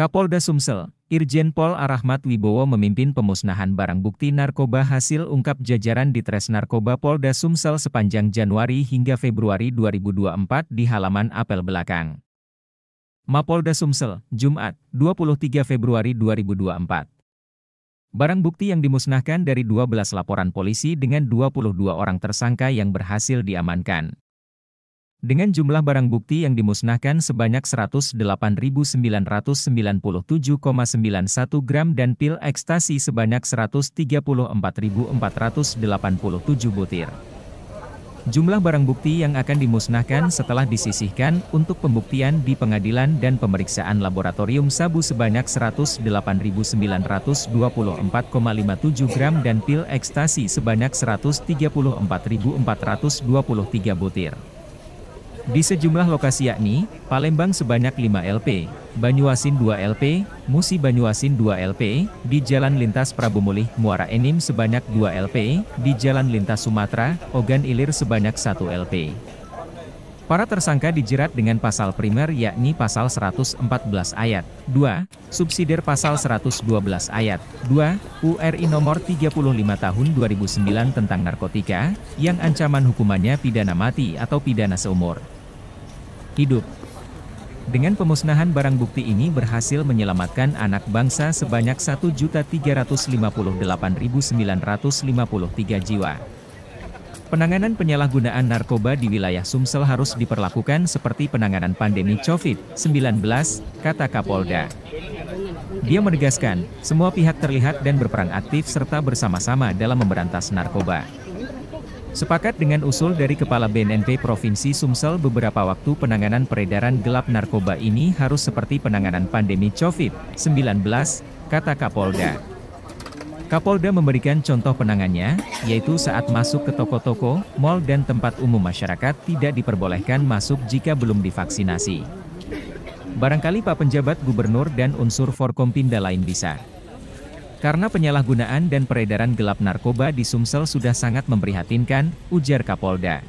Kapolda Sumsel, Irjen Pol Arahmat Wibowo memimpin pemusnahan barang bukti narkoba hasil ungkap jajaran Ditres Narkoba Polda Sumsel sepanjang Januari hingga Februari 2024 di halaman apel belakang Mapolda Sumsel, Jumat, 23 Februari 2024. Barang bukti yang dimusnahkan dari 12 laporan polisi dengan 22 orang tersangka yang berhasil diamankan. Dengan jumlah barang bukti yang dimusnahkan sebanyak 108.997,91 gram dan pil ekstasi sebanyak 134.487 butir. Jumlah barang bukti yang akan dimusnahkan setelah disisihkan untuk pembuktian di pengadilan dan pemeriksaan laboratorium sabu sebanyak 108.924,57 gram dan pil ekstasi sebanyak 134.423 butir. Di sejumlah lokasi yakni, Palembang sebanyak 5 LP, Banyuasin 2 LP, Musi Banyuasin 2 LP, di Jalan Lintas Prabu Mulih, Muara Enim sebanyak 2 LP, di Jalan Lintas Sumatera, Ogan Ilir sebanyak 1 LP. Para tersangka dijerat dengan pasal primer yakni pasal 114 ayat 2, subsidiar pasal 112 ayat 2, URI nomor 35 tahun 2009 tentang narkotika, yang ancaman hukumannya pidana mati atau pidana seumur hidup. Dengan pemusnahan barang bukti ini berhasil menyelamatkan anak bangsa sebanyak 1.358.953 jiwa. Penanganan penyalahgunaan narkoba di wilayah Sumsel harus diperlakukan seperti penanganan pandemi COVID-19, kata Kapolda. Dia menegaskan, semua pihak terlihat dan berperan aktif serta bersama-sama dalam memberantas narkoba. Sepakat dengan usul dari Kepala BNNP Provinsi Sumsel beberapa waktu penanganan peredaran gelap narkoba ini harus seperti penanganan pandemi COVID-19, kata Kapolda. Kapolda memberikan contoh penanganannya, yaitu saat masuk ke toko-toko, mal dan tempat umum masyarakat tidak diperbolehkan masuk jika belum divaksinasi. Barangkali Pak Penjabat Gubernur dan unsur Forkompinda lain bisa. Karena penyalahgunaan dan peredaran gelap narkoba di Sumsel sudah sangat memprihatinkan, ujar Kapolda.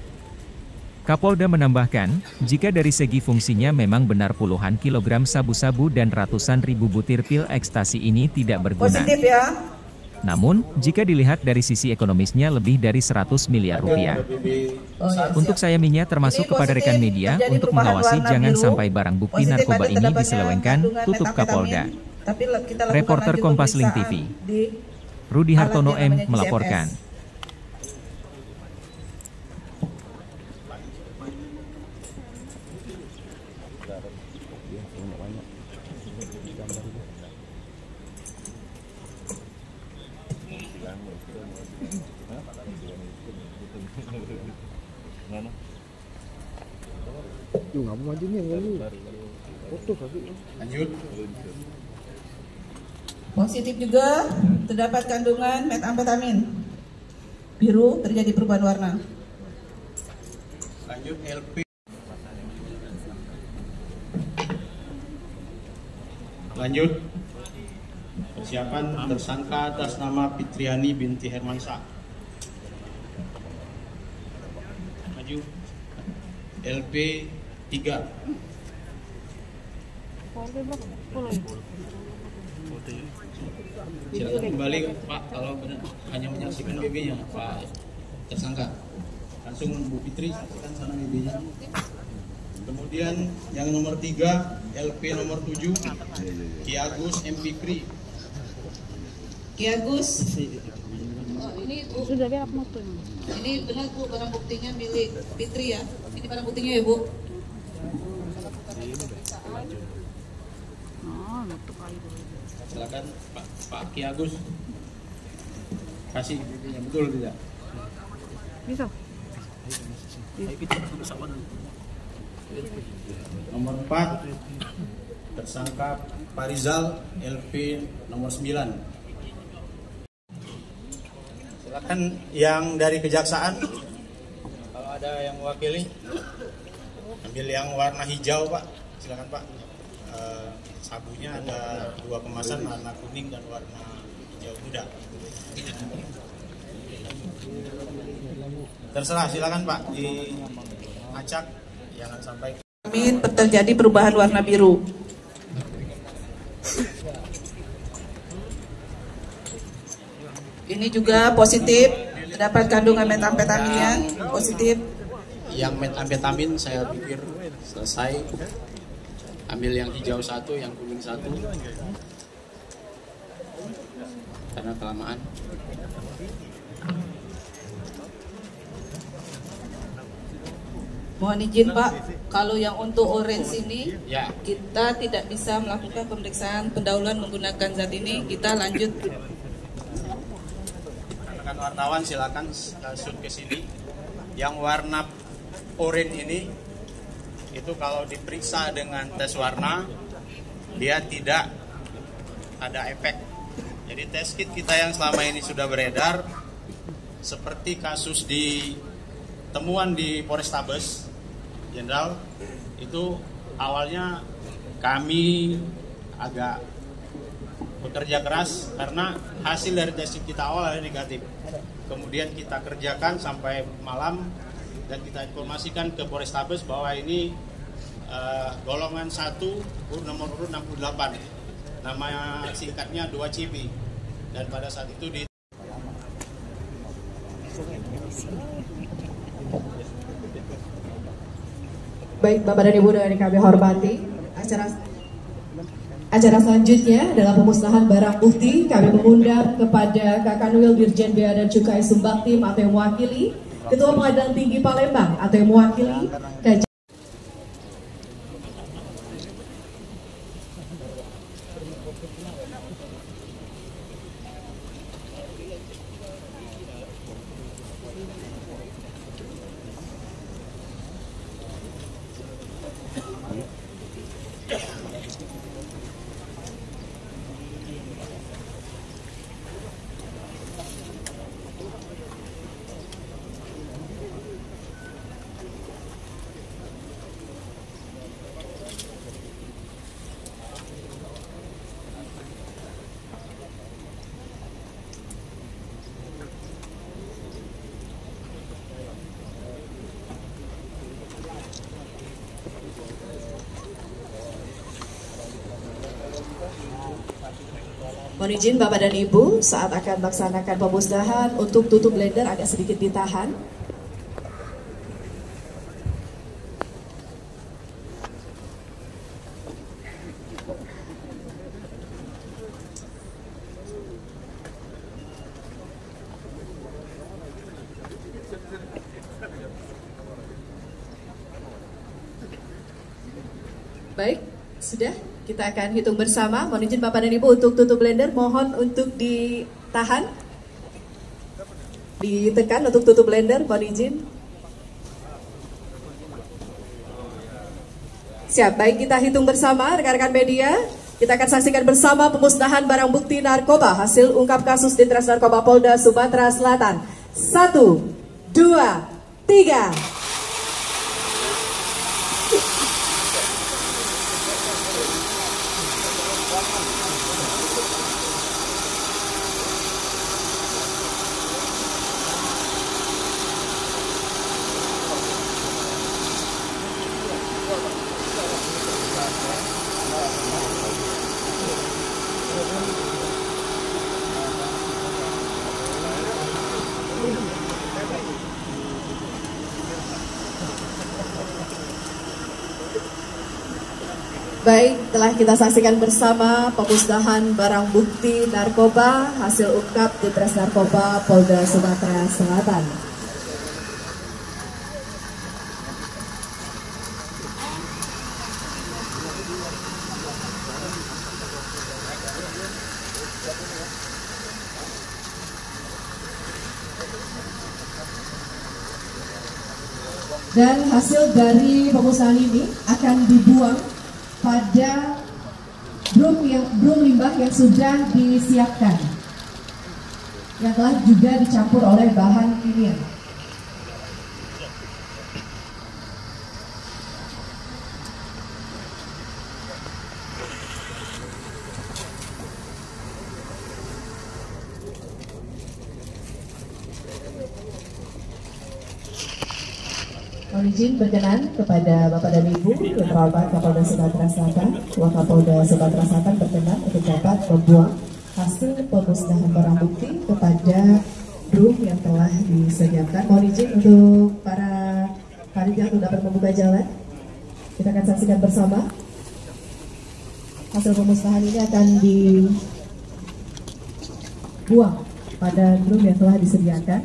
Kapolda menambahkan, jika dari segi fungsinya memang benar puluhan kilogram sabu-sabu dan ratusan ribu butir pil ekstasi ini tidak berguna. Positif ya. Namun, jika dilihat dari sisi ekonomisnya lebih dari 100 miliar rupiah. Untuk sayaminya termasuk kepada rekan media untuk mengawasi jangan sampai barang bukti narkoba ini diselewengkan, tutup Kapolda. Reporter Kompas Link TV, Rudi Hartono M melaporkan. Lanjut. Positif juga terdapat kandungan metamfetamin. Biru terjadi perubahan warna. Lanjut LP. Lanjut. Persiapan tersangka atas nama Fitriani binti Hermansyah. Maju. LP 3. Silakan kembali Pak, kalau benar hanya menyaksikan BB-nya Pak tersangka. Langsung Bu Fitri, silakan sana BB-nya. Kemudian yang nomor 3, LP nomor 7, Ki Agus M. Fikri. Ki Agus. Oh, ini Bu. Sudah lihat motor. Ini benar Bu, barang buktinya milik Fitri ya. Ini barang buktinya ya Bu. Silakan Pak Ki Agus. Kasih BB-nya, betul tidak? Bisa. Nomor 4, tersangka Parizal LP nomor 9. Silakan yang dari kejaksaan, kalau ada yang mewakili, ambil yang warna hijau Pak. Silakan Pak. Sabunya ada 2 kemasan, warna kuning dan warna hijau muda. Terserah, silakan Pak diacak, jangan sampai Terjadi perubahan warna biru. Ini juga positif, terdapat kandungan metamfetaminnya, positif. Yang metamfetamin saya pikir selesai. Ambil yang hijau satu, yang kuning satu. Karena kelamaan. Mohon izin Pak, kalau yang untuk orange ini Ya. kita tidak bisa melakukan pemeriksaan pendahuluan menggunakan zat ini, kita lanjut. Rekan wartawan silakan shoot ke sini. Yang warna oranye ini itu kalau diperiksa dengan tes warna dia tidak ada efek. Jadi tes kit kita yang selama ini sudah beredar seperti kasus di temuan di Polrestabes Jenderal itu awalnya kami agak bekerja keras karena hasil dari tes kita awal negatif. Kemudian kita kerjakan sampai malam dan kita informasikan ke Polrestabes bahwa ini golongan 1 nomor urut 68. Nama singkatnya 2CB. Dan pada saat itu di Baik Bapak dan Ibu yang kami hormati, acara selanjutnya adalah pemusnahan barang bukti. Kami mengundang kepada Kak Kanwil Dirjen Bea dan Cukai Sumbaktim atau yang mewakili Ketua Pengadilan Tinggi Palembang atau yang mewakili KJ. Mohon izin Bapak dan Ibu, saat akan melaksanakan pemusnahan untuk tutup blender agak sedikit ditahan. Baik, sudah. Kita akan hitung bersama. Mohon izin Bapak dan Ibu untuk tutup blender. Mohon untuk ditahan. Ditekan untuk tutup blender. Mohon izin. Siap. Baik, kita hitung bersama rekan-rekan media. Kita akan saksikan bersama pemusnahan barang bukti narkoba hasil ungkap kasus Ditres Narkoba Polda Sumatera Selatan. 1, 2, 3. Baik, telah kita saksikan bersama pemusnahan barang bukti narkoba hasil ungkap Ditres Narkoba Polda Sumatera Selatan. Dan hasil dari pemusnahan ini akan dibuang pada drum limbah yang sudah disiapkan, yang telah juga dicampur oleh bahan kimia. Mohon izin berkenan kepada Bapak dan Ibu yang terhormat Kapolda Sumatera Selatan, Wakapolda Sumatera Selatan berkenan untuk dapat membuang hasil pemusnahan barang bukti kepada telah disediakan. Mohon izin untuk para panitia untuk dapat membuka jalan. Kita akan saksikan bersama. Hasil pemusnahan ini akan dibuang pada drum yang telah disediakan.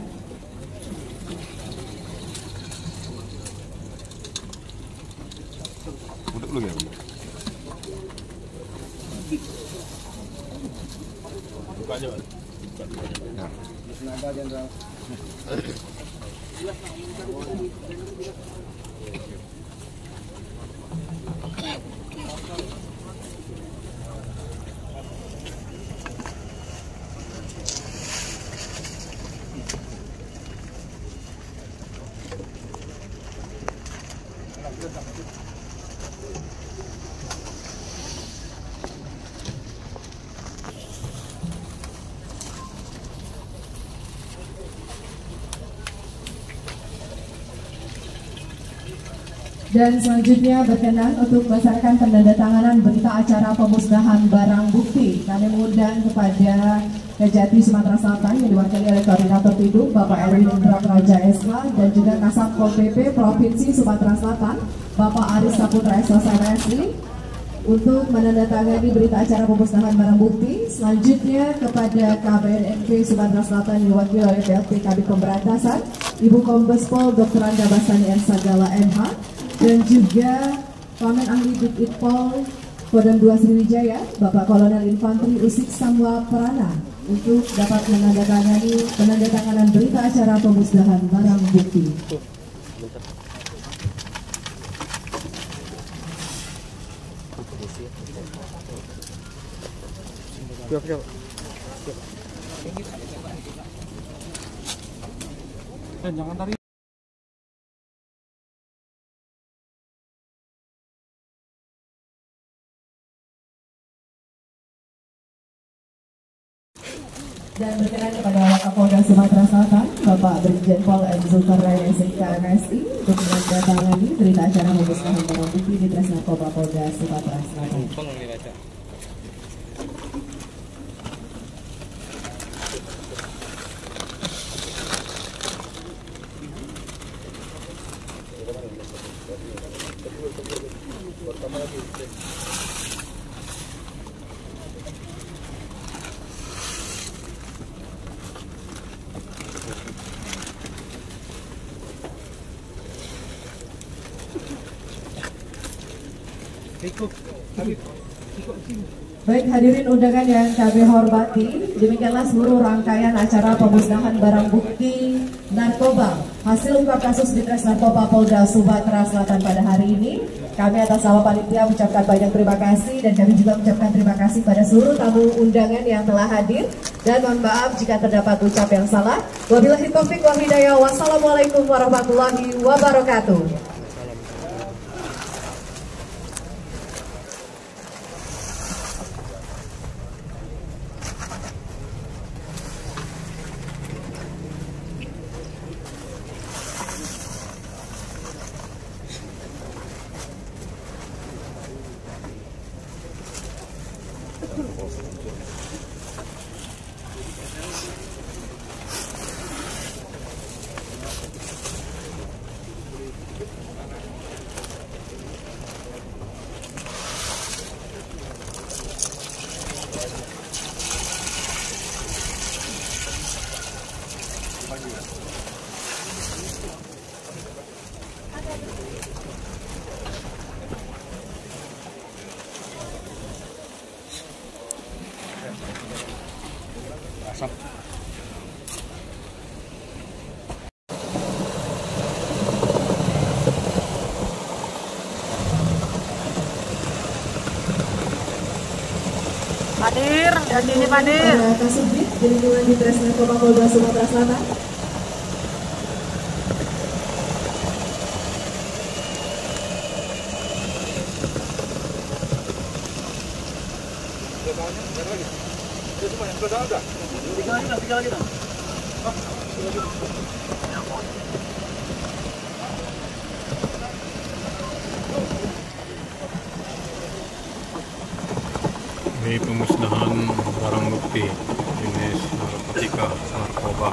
Dan selanjutnya berkenan untuk melaksanakan penandatanganan berita acara pemusnahan barang bukti. Kami mengundang kepada Kejati Sumatera Selatan yang diwakili oleh Koordinator Pidum Bapak Erwin Indra Praja SH dan juga Kasat Pol PP Provinsi Sumatera Selatan Bapak Aris Saputra SSMSI untuk menandatangani berita acara pemusnahan barang bukti. Selanjutnya kepada KBNNP Sumatera Selatan yang diwakili oleh PLT Kabit Pemberantasan Ibu Kombes Pol Dr. Anda Bastani R. Sagala MH dan juga Pamen Ahli Ditpol Kodam 2 Sriwijaya Bapak Kolonel Infanteri Usik Samwa Prana untuk dapat menandatangani penandatanganan berita acara pemusnahan barang bukti. Jangan tarik. Dan berkenan kepada Kapolda Sumatera Selatan Bapak Brigjen Pol M. Zulkarnain SIK MSI untuk menandatangani berita acara pemusnahan barang bukti di Tres Narkoba Polda Sumatera Selatan. Baik hadirin undangan yang kami hormati, demikianlah seluruh rangkaian acara pemusnahan barang bukti narkoba hasil ungkap kasus di Tres Narkoba Polda Sumatera Selatan pada hari ini. Kami atas nama panitia mengucapkan banyak terima kasih dan kami juga mengucapkan terima kasih pada seluruh tamu undangan yang telah hadir dan mohon maaf jika terdapat ucap yang salah. Wabillahi taufiq wal hidayah. Wassalamualaikum warahmatullahi wabarakatuh. Hadir, dan ini hadir. Kasubdit di lingkungan di Tres Narkoba Polda Sumatera Selatan. Tiga lagi dong. Ini pemusnahan barang bukti jenis narkotika narkoba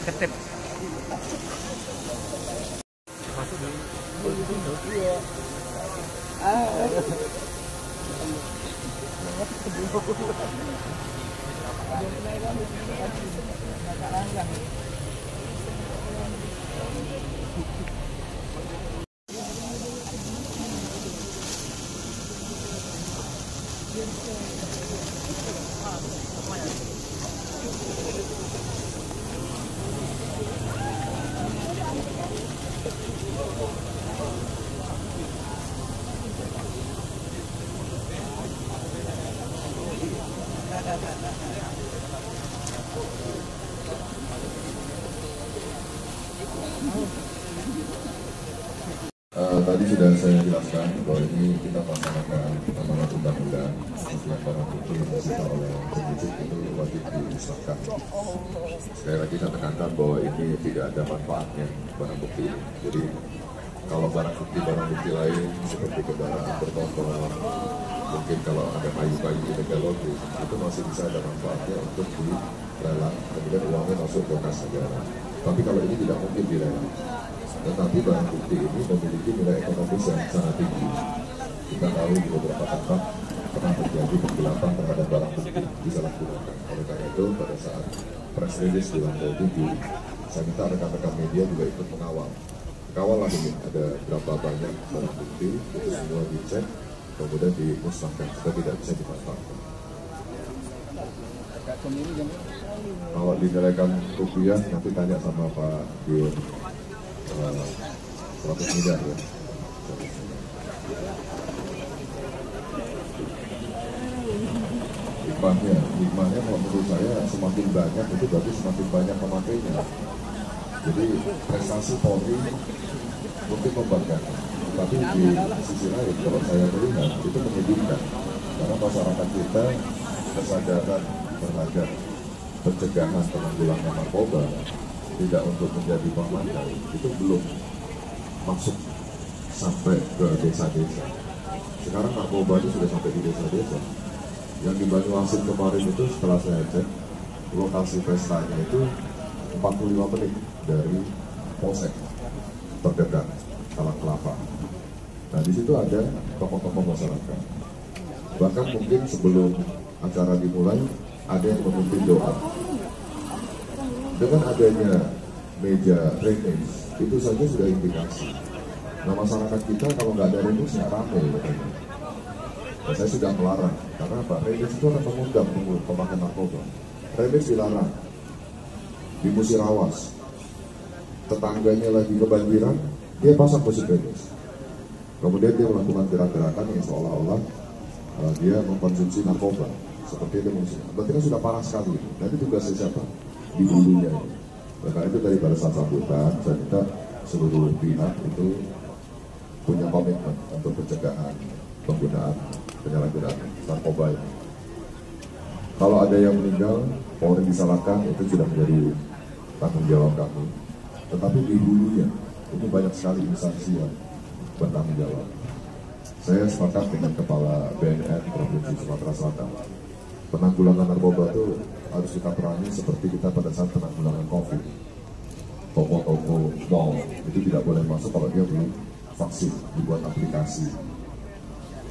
Ketep. Tadi sudah saya jelaskan bahwa ini kita melaksanakan amanat undang-undang yang barang bukti yang disita oleh penyidik itu wajib dimusnahkan. Sekali lagi saya tekankan bahwa ini tidak ada manfaatnya barang bukti. Jadi kalau barang bukti lain seperti kendaraan bermotor, mungkin kalau ada kayu-kayu illegal logging itu masih bisa ada manfaatnya untuk dilelang, kemudian uangnya masuk ke kas negara. Tapi kalau ini tidak mungkin dilelang. Tetapi barang bukti ini memiliki nilai ekonomis yang sangat tinggi. Kita tahu di beberapa tempat pernah terjadi penggelapan terhadap barang bukti disalahgunakan. Oleh karena itu, pada saat press release di lantai 7, saya minta rekan-rekan media juga ikut mengawal. Kawallah ini ada berapa banyak barang bukti, itu semua dicek, kemudian dimusnahkan supaya tidak bisa dimanfaatkan. Kalau dinilaikan rupiah, nanti tanya sama Pak Dir. 100 miliar ya. Hikmahnya kalau menurut saya semakin banyak itu berarti semakin banyak pemakainya. Jadi prestasi Polri mungkin membanggakan, tapi di sisi lain kalau saya melihat itu menyedihkan karena masyarakat kita kesadaran terhadap pencegahan penanggulangan narkoba tidak untuk menjadi pemandai itu belum masuk sampai ke desa-desa. Sekarang narkoba itu sudah sampai di desa-desa. Yang di Banyuasin kemarin itu setelah saya cek lokasi pestanya itu 45 menit dari polsek terdekat Talang Kelapa. Nah di situ ada tokoh-tokoh masyarakat. Bahkan mungkin sebelum acara dimulai ada yang memimpin doa. Dengan adanya meja drainage, itu saja sudah indikasi. Nah masyarakat kita kalau nggak ada drainage nggak ramai katanya. Nah, saya sudah melarang, karena apa? Drainage itu akan mengundang pemakai narkoba. Drainage dilarang di Musirawas. Tetangganya lagi kebanjiran, dia pasang musik drainage. Kemudian dia melakukan gerakan-gerakan yang seolah-olah dia mengkonsumsi narkoba. Seperti itu musik. Berarti kan sudah parah sekali. Nanti tugasnya siapa? Di hulunya ini. Karena itu dari pada saat sambutan saya minta seluruh pihak itu punya komitmen untuk pencegahan penggunaan penyalahgunaan narkoba ini. Kalau ada yang meninggal, Polri disalahkan, itu sudah menjadi tanggung jawab kami. tetapi di hulunya ini banyak sekali instansi yang bertanggung jawab. Saya sepakat dengan Kepala BNN Provinsi Sumatera Selatan. Penanggulangan narkoba itu harus kita perangi seperti kita pada saat penanggulangan COVID. Toko-toko, mall itu tidak boleh masuk kalau dia belum vaksin, dibuat aplikasi.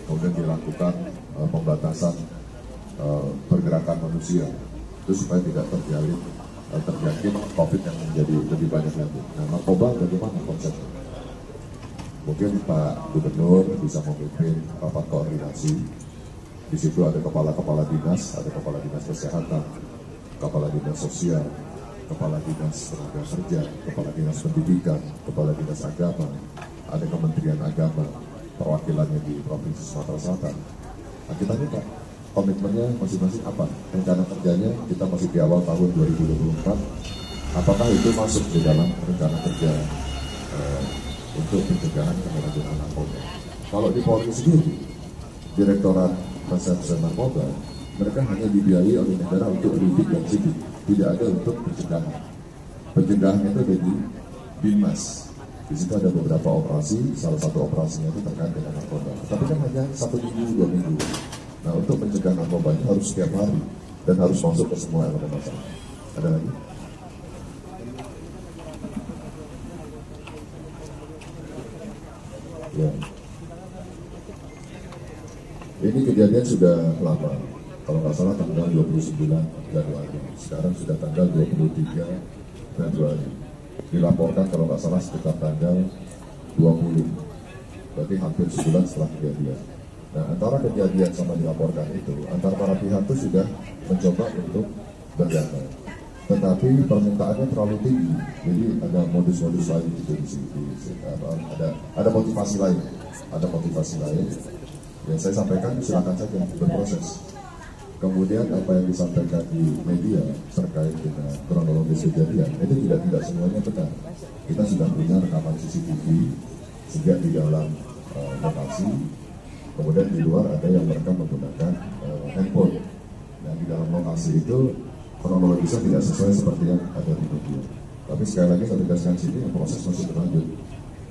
Kemudian dilakukan pembatasan pergerakan manusia, itu supaya tidak terjadi COVID yang menjadi lebih banyak lagi. Nah, narkoba bagaimana konsepnya? Mungkin Pak Gubernur bisa memimpin rapat koordinasi. Di situ ada kepala-kepala dinas, ada kepala dinas kesehatan, kepala dinas sosial, kepala dinas tenaga kerja, kepala dinas pendidikan, kepala dinas agama, ada Kementerian Agama, perwakilannya di Provinsi Sumatera Selatan. Nah, kita minta komitmennya masing-masing apa? Rencana kerjanya kita masih di awal tahun 2024. Apakah itu masuk di dalam rencana kerja untuk pencegahan penyalahgunaan narkoba? Kalau di Polri sendiri, Direktorat Reserse Narkoba, mereka hanya dibiayai oleh negara untuk lidik dan sidik, tidak ada untuk pencegahan. Pencegahan itu ada di Binmas. Di situ ada beberapa operasi, salah satu operasinya itu terkait dengan narkoba. Tapi kan hanya 1 minggu, 2 minggu. Nah, untuk pencegahan narkoba itu harus setiap hari dan harus masuk ke semua elemen masyarakat. Ada lagi? Ya. Ini kejadian sudah lama. Kalau nggak salah tanggal 29 Januari. Sekarang sudah tanggal 23 Februari. Dilaporkan kalau nggak salah sekitar tanggal 20. Berarti hampir sebulan setelah kejadian. Nah, antara kejadian sama dilaporkan itu, antara para pihak itu sudah mencoba untuk berdamai. Tetapi permintaannya terlalu tinggi, jadi ada modus-modus lain itu di sini. Ada motivasi lain, Yang saya sampaikan silakan saja berproses. Kemudian apa yang disampaikan di media terkait dengan kronologis kejadian itu tidak semuanya benar. Kita sudah punya rekaman CCTV sejak di dalam lokasi, kemudian di luar ada yang merekam menggunakan handphone. Nah, di dalam lokasi itu kronologisnya tidak sesuai seperti yang ada di media. Tapi sekali lagi saya tegaskan sini, proses masih berlanjut.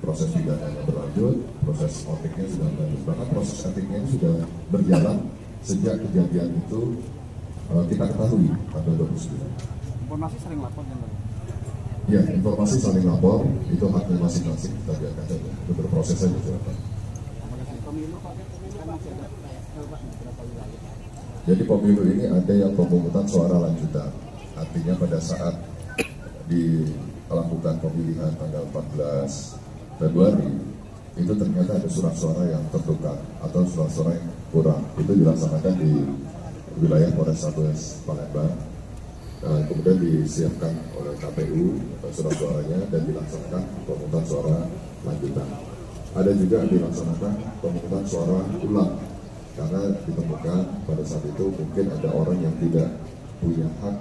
Proses pidananya berlanjut, proses otiknya sudah berlanjut. Bahkan proses etiknya itu sudah berjalan sejak kejadian itu kita ketahui tanggal 29. Informasi saling lapor kan? Ya, informasi saling lapor itu haknya masing-masing, kita biarkan saja. Itu berproses saja silakan. Jadi pemilu ini ada yang pemungutan suara lanjutan. Artinya pada saat dilakukan pemilihan tanggal 14 Februari itu ternyata ada surat suara yang tertukar atau surat suara yang kurang. Itu dilaksanakan di wilayah Polrestabes Palembang. Kemudian disiapkan oleh KPU surat suaranya dan dilaksanakan pemungutan suara lanjutan. Ada juga dilaksanakan pemungutan suara ulang karena ditemukan pada saat itu mungkin ada orang yang tidak punya hak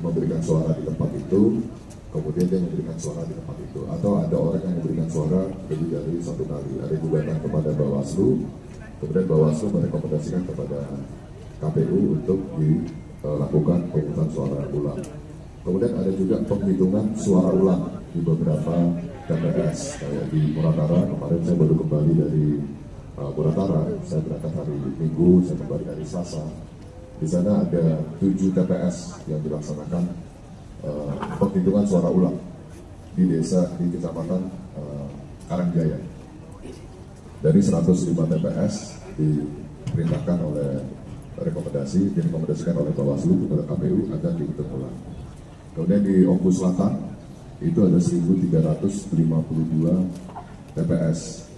memberikan suara di tempat itu, kemudian dia memberikan suara di tempat itu, atau ada orang yang memberikan suara lebih dari 1 kali. Ada gugatan kepada Bawaslu, kemudian Bawaslu merekomendasikan kepada KPU untuk dilakukan pemungutan suara ulang. Kemudian ada juga penghitungan suara ulang di beberapa TPS, kayak di Muratara. Kemarin saya baru kembali dari Muratara, saya berangkat hari Minggu, saya kembali dari Selasa. Di sana ada 7 TPS yang dilaksanakan penghitungan suara ulang di desa di Kecamatan Karangjaya. Dari 105 TPS diperintahkan oleh direkomendasikan oleh Bawaslu kepada KPU agar dihitung ulang. Kemudian di Oku Selatan itu ada 1.352 TPS.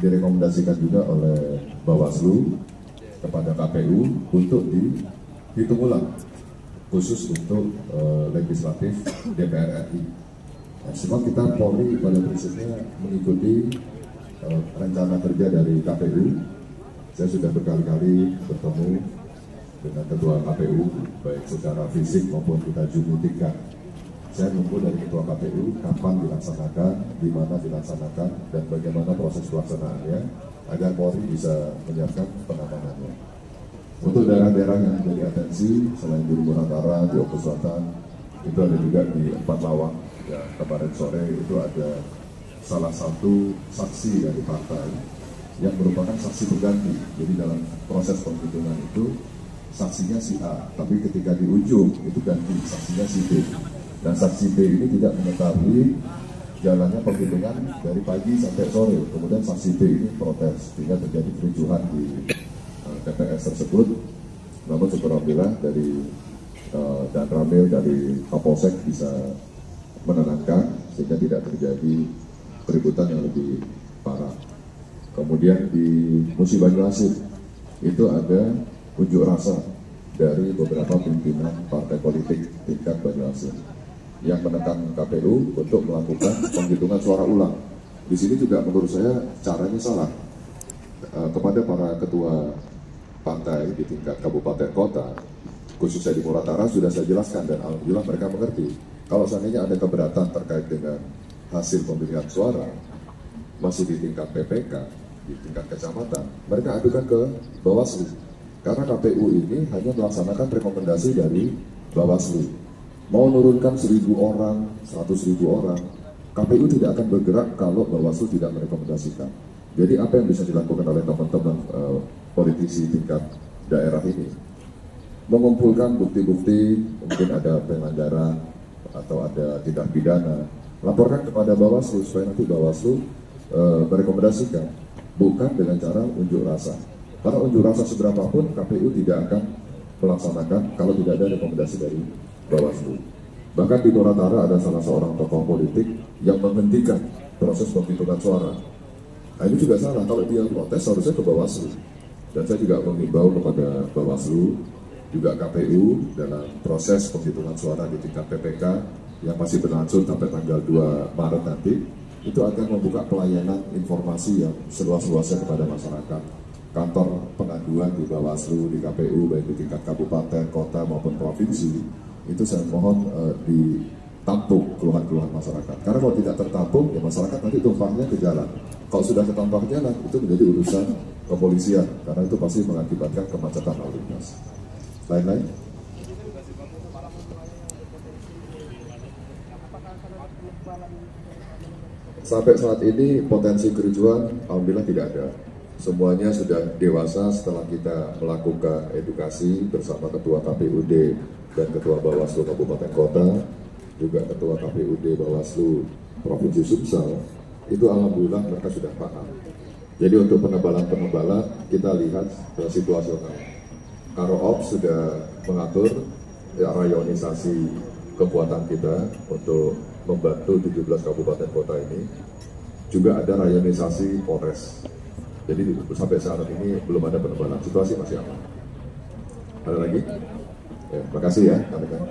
Direkomendasikan juga oleh Bawaslu kepada KPU untuk dihitung ulang khusus untuk legislatif DPR RI. Nah, semua kita Polri pada prinsipnya mengikuti rencana kerja dari KPU. Saya sudah berkali-kali bertemu dengan ketua KPU baik secara fisik maupun kita Zoom meeting-kan. Saya nunggu dari ketua KPU kapan dilaksanakan, di mana dilaksanakan, dan bagaimana proses pelaksanaannya agar Polri bisa menyiapkan pengamanannya. Untuk daerah-daerah yang menjadi atensi selain di Muratara, di Oku Selatan, itu ada juga di Empat Lawang. Ya, kemarin sore itu ada salah satu saksi dari partai yang merupakan saksi pengganti. Jadi dalam proses penghitungan itu saksinya si A, tapi ketika di ujung itu ganti saksinya si B. Dan saksi B ini tidak mengetahui jalannya penghitungan dari pagi sampai sore. Kemudian saksi B ini protes sehingga terjadi kericuhan di TPS tersebut. Namun alhamdulillah dari dan Ramil dari Kapolsek bisa menenangkan sehingga tidak terjadi keributan yang lebih parah. Kemudian di Musi Banyuasin itu ada unjuk rasa dari beberapa pimpinan partai politik tingkat Banyuasin yang menekan KPU untuk melakukan penghitungan suara ulang. Di sini juga menurut saya caranya salah. Kepada para ketua partai di tingkat kabupaten kota, khususnya di Muratara, sudah saya jelaskan dan alhamdulillah mereka mengerti. Kalau seandainya ada keberatan terkait dengan hasil pemilihan suara, masih di tingkat PPK, di tingkat kecamatan, mereka adukan ke Bawaslu. Karena KPU ini hanya melaksanakan rekomendasi dari Bawaslu. Mau menurunkan 1.000 orang, 100.000 orang, KPU tidak akan bergerak kalau Bawaslu tidak merekomendasikan. Jadi apa yang bisa dilakukan oleh teman-teman politisi tingkat daerah ini? Mengumpulkan bukti-bukti, mungkin ada pelanggaran atau ada tindak pidana, laporkan kepada Bawaslu supaya nanti Bawaslu merekomendasikan, bukan dengan cara unjuk rasa. Karena unjuk rasa seberapapun KPU tidak akan melaksanakan kalau tidak ada rekomendasi dari Bawaslu. Bahkan di Muratara ada salah seorang tokoh politik yang menghentikan proses penghitungan suara. Nah ini juga salah, kalau dia protes harusnya ke Bawaslu. Dan saya juga mengimbau kepada Bawaslu, juga KPU dalam proses penghitungan suara di tingkat PPK yang masih berlangsung sampai tanggal 2 Maret nanti, itu akan membuka pelayanan informasi yang seluas-luasnya kepada masyarakat. Kantor pengaduan di Bawaslu, di KPU, baik di tingkat kabupaten, kota maupun provinsi, itu saya mohon ditampung keluhan-keluhan masyarakat. Karena kalau tidak tertampung, ya masyarakat nanti tumpahnya ke jalan. Kalau sudah ketampang jalan, itu menjadi urusan kepolisian, karena itu pasti mengakibatkan kemacetan lalu lintas. Lain-lain? Sampai saat ini potensi kericuhan alhamdulillah tidak ada. Semuanya sudah dewasa setelah kita melakukan edukasi bersama Ketua KPUD dan Ketua Bawaslu Kabupaten Kota, juga Ketua KPUD Bawaslu Provinsi Sumsel. Itu alhamdulillah mereka sudah paham. Jadi untuk penebalan-penebalan kita lihat situasional. Karo-op sudah mengatur rayonisasi kekuatan kita untuk membantu 17 kabupaten kota ini. Juga ada rayonisasi Polres. Jadi sampai saat ini belum ada penebalan, situasi masih aman. Ada lagi? Ya, terima kasih ya, rekan-rekan.